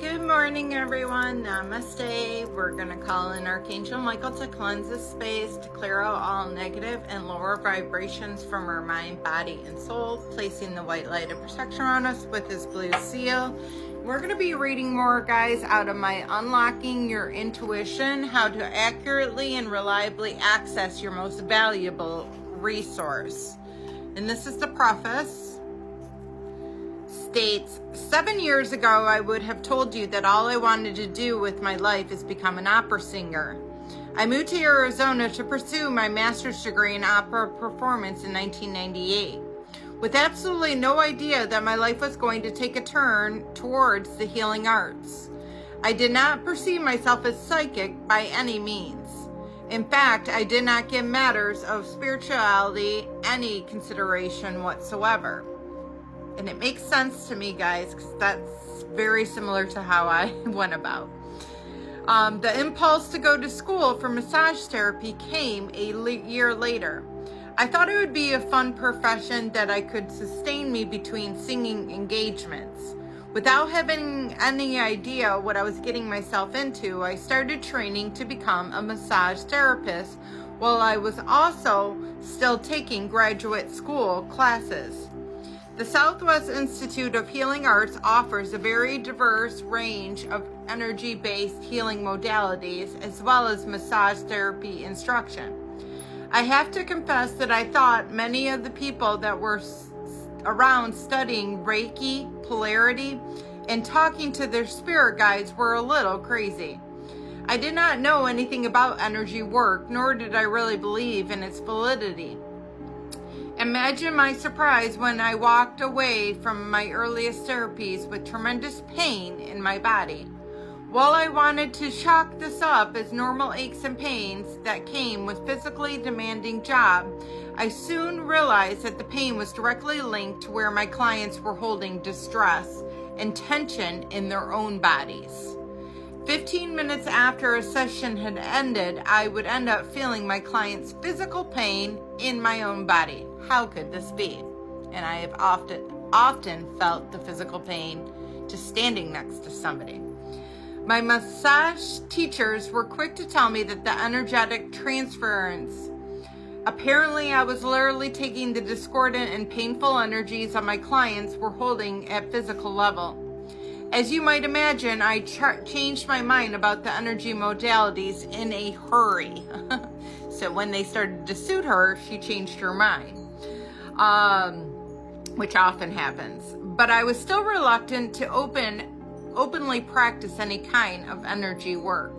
Good morning, everyone. Namaste. We're going to call in Archangel Michael to cleanse this space, to clear out all negative and lower vibrations from our mind, body, and soul, placing the white light of protection around us with his blue seal. We're going to be reading more, guys, out of my Unlocking Your Intuition, how to accurately and reliably access your most valuable resource. And this is the preface. States, 7 years ago, I would have told you that all I wanted to do with my life is become an opera singer. I moved to Arizona to pursue my master's degree in opera performance in 1998, with absolutely no idea that my life was going to take a turn towards the healing arts. I did not perceive myself as psychic by any means. In fact, I did not give matters of spirituality any consideration whatsoever. And it makes sense to me, guys, because that's very similar to how I went about. The impulse to go to school for massage therapy came a year later. I thought it would be a fun profession that I could sustain me between singing engagements. Without having any idea what I was getting myself into, I started training to become a massage therapist while I was also still taking graduate school classes. The Southwest Institute of Healing Arts offers a very diverse range of energy-based healing modalities as well as massage therapy instruction. I have to confess that I thought many of the people that were around studying Reiki, polarity, and talking to their spirit guides were a little crazy. I did not know anything about energy work, nor did I really believe in its validity. Imagine my surprise when I walked away from my earliest therapies with tremendous pain in my body. While I wanted to chalk this up as normal aches and pains that came with physically demanding job, I soon realized that the pain was directly linked to where my clients were holding distress and tension in their own bodies. 15 minutes after a session had ended, I would end up feeling my client's physical pain in my own body. How could this be? And I have often felt the physical pain just standing next to somebody. My massage teachers were quick to tell me that the energetic transference. Apparently, I was literally taking the discordant and painful energies of my clients were holding at physical level. As you might imagine, I changed my mind about the energy modalities in a hurry. So when they started to suit her, she changed her mind, which often happens. But I was still reluctant to openly practice any kind of energy work.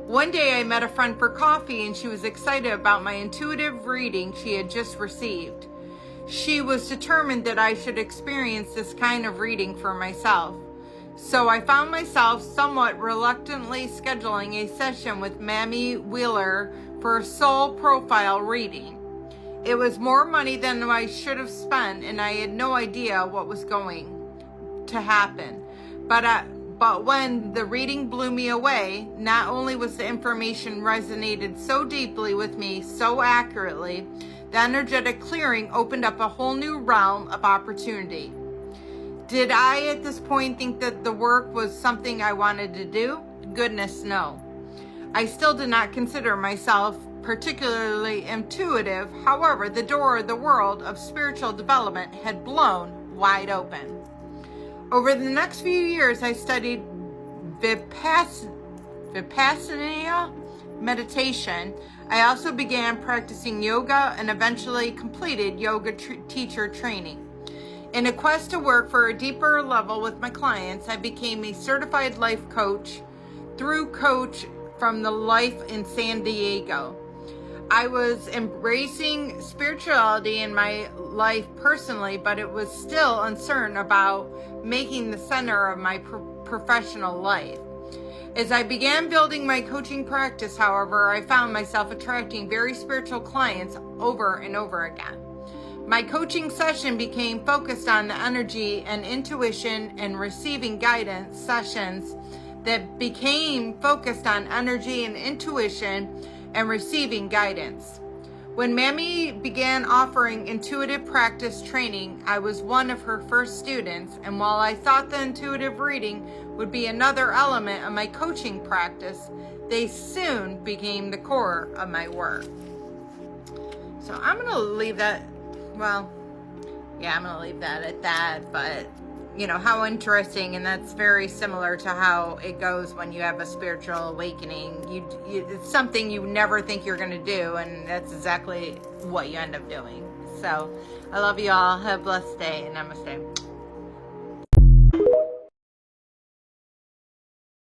One day I met a friend for coffee and she was excited about my intuitive reading she had just received. She was determined that I should experience this kind of reading for myself. So I found myself somewhat reluctantly scheduling a session with Mammy Wheeler for a soul profile reading. It was more money than I should have spent, and I had no idea what was going to happen. But when the reading blew me away, not only was the information resonated so deeply with me, so accurately, the energetic clearing opened up a whole new realm of opportunity. Did I at this point think that the work was something I wanted to do? Goodness, no. I still did not consider myself particularly intuitive. However, the door of the world of spiritual development had blown wide open. Over the next few years, I studied Vipassana meditation. I also began practicing yoga and eventually completed yoga teacher training. In a quest to work for a deeper level with my clients, I became a certified life coach through Coach from the Life in San Diego. I was embracing spirituality in my life personally, but it was still uncertain about making the center of my professional life. As I began building my coaching practice, however, I found myself attracting very spiritual clients over and over again. My coaching session became focused on the energy and intuition and receiving guidance sessions that became focused on energy and intuition and receiving guidance. When Mammy began offering intuitive practice training, I was one of her first students, and while I thought the intuitive reading would be another element of my coaching practice, they soon became the core of my work. So I'm going to leave that, I'm going to leave that at that, but you know, how interesting, and that's very similar to how it goes when you have a spiritual awakening. It's something you never think you're going to do, and that's exactly what you end up doing. So I love you all. Have a blessed day, and namaste.